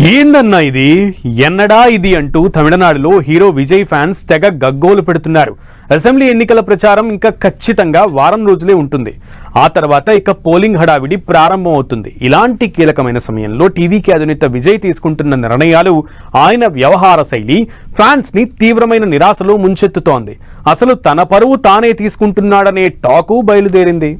ఏందన్నా ఇది ఎన్నడా ఇది అంటూ తమిళనాడులో హీరో విజయ్ ఫ్యాన్స్ తెగ గగ్గోలు పెడుతున్నారు. అసెంబ్లీ ఎన్నికల ప్రచారం ఇంకా ఖచ్చితంగా వారం రోజులే ఉంటుంది. ఆ తర్వాత ఇక పోలింగ్ హడావిడి ప్రారంభం అవుతుంది. ఇలాంటి కీలకమైన సమయంలో టీవీకి అధినేత విజయ్ తీసుకుంటున్న నిర్ణయాలు, ఆయన వ్యవహార శైలి ఫ్యాన్స్ ని తీవ్రమైన నిరాశలో ముంచెత్తుతోంది. అసలు తన పరువు తానే తీసుకుంటున్నాడనే టాకు బయలుదేరింది.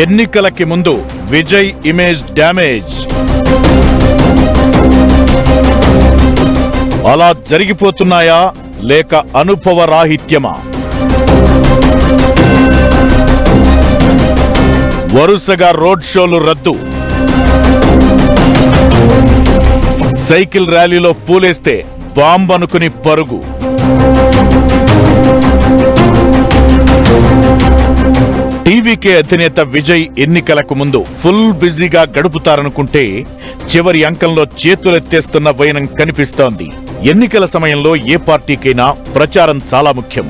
ఎన్నికలకి ముందు విజయ్ ఇమేజ్ డ్యామేజ్. అలా జరిగిపోతున్నాయా లేక అనుభవ రాహిత్యమా? వరుసగా రోడ్ షోలు రద్దు, సైకిల్ ర్యాలీలో పూలేస్తే బాంబ్ అనుకుని పరుగు, టీవీకే అధినేత విజయ్ ఎన్నికలకు ముందు ఫుల్ బిజీగా గడుపుతారనుకుంటే చివరి అంకంలో చేతులెత్తేస్తున్న వైనం కనిపిస్తోంది. ఎన్నికల సమయంలో ఏ పార్టీకైనా ప్రచారం చాలా ముఖ్యం.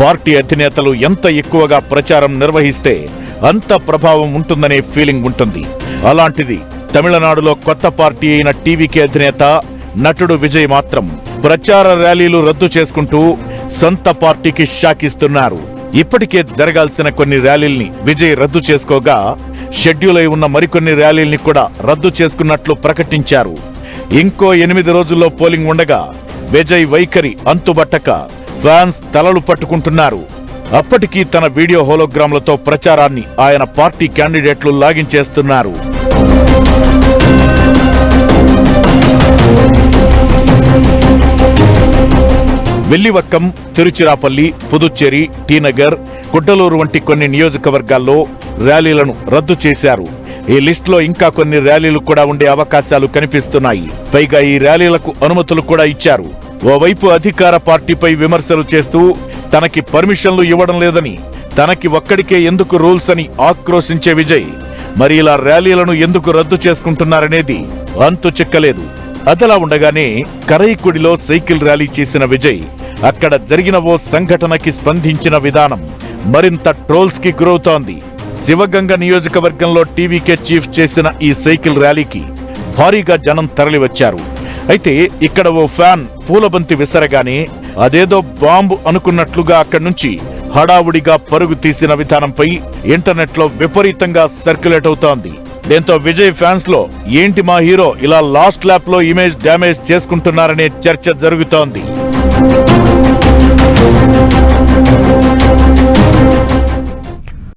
పార్టీ అధినేతలు ఎంత ఎక్కువగా ప్రచారం నిర్వహిస్తే అంత ప్రభావం ఉంటుందనే ఫీలింగ్ ఉంటుంది. అలాంటిది తమిళనాడులో కొత్త పార్టీ అయిన టీవీకే అధినేత నటుడు విజయ్ మాత్రం ప్రచార ర్యాలీలు రద్దు చేసుకుంటూ సొంత పార్టీకి షాకిస్తున్నారు. ఇప్పటికే జరగాల్సిన కొన్ని ర్యాలీల్ని విజయ్ రద్దు చేసుకోగా, షెడ్యూల్ అయి ఉన్న మరికొన్ని ర్యాలీల్ని కూడా రద్దు చేసుకున్నట్లు ప్రకటించారు. ఇంకో 8 రోజుల్లో పోలింగ్ ఉండగా విజయ్ వైఖరి అంతుబట్టక ఫ్యాన్స్ తలలు పట్టుకుంటున్నారు. అప్పటికీ తన వీడియో హోలోగ్రామ్లతో ప్రచారాన్ని ఆయన పార్టీ క్యాండిడేట్లు లాగించేస్తున్నారు. వెల్లివక్కం, తిరుచిరాపల్లి, పుదుచ్చేరి, టీనగర్, గుడ్డలూరు వంటి కొన్ని నియోజకవర్గాల్లో ర్యాలీలను రద్దు చేశారు. ఈ లిస్టులో ఇంకా కొన్ని ర్యాలీలు కూడా ఉండే అవకాశాలు కనిపిస్తున్నాయి. పైగా ఈ ర్యాలీలకు అనుమతులు కూడా ఇచ్చారు. ఓవైపు అధికార పార్టీపై విమర్శలు చేస్తూ తనకి పర్మిషన్లు ఇవ్వడం లేదని, తనకి ఒక్కడికే ఎందుకు రూల్స్ అని ఆక్రోశించే విజయ్ మరి ఇలా ర్యాలీలను ఎందుకు రద్దు చేసుకుంటున్నారనేది అంతు చిక్కలేదు. అదలా ఉండగానే కరైకుడిలో సైకిల్ ర్యాలీ చేసిన విజయ్ అక్కడ జరిగిన ఓ సంఘటనకి స్పందించిన విధానం మరింత ట్రోల్స్ కి గురవుతోంది. శివగంగ నియోజకవర్గంలో టీవీకే చీఫ్ చేసిన ఈ సైకిల్ ర్యాలీకి భారీగా జనం తరలివచ్చారు. అయితే ఇక్కడ ఓ ఫ్యాన్ పూలబంతి విసరగానే అదేదో బాంబు అనుకున్నట్లుగా అక్కడి నుంచి హడావుడిగా పరుగు తీసిన విధానంపై ఇంటర్నెట్ లో విపరీతంగా సర్క్యులేట్ అవుతోంది. దీంతో విజయ్ ఫ్యాన్స్ లో ఏంటి మా హీరో ఇలా లాస్ట్ ల్యాప్ లో ఇమేజ్ డ్యామేజ్ చేసుకుంటున్నారనే చర్చ జరుగుతోంది.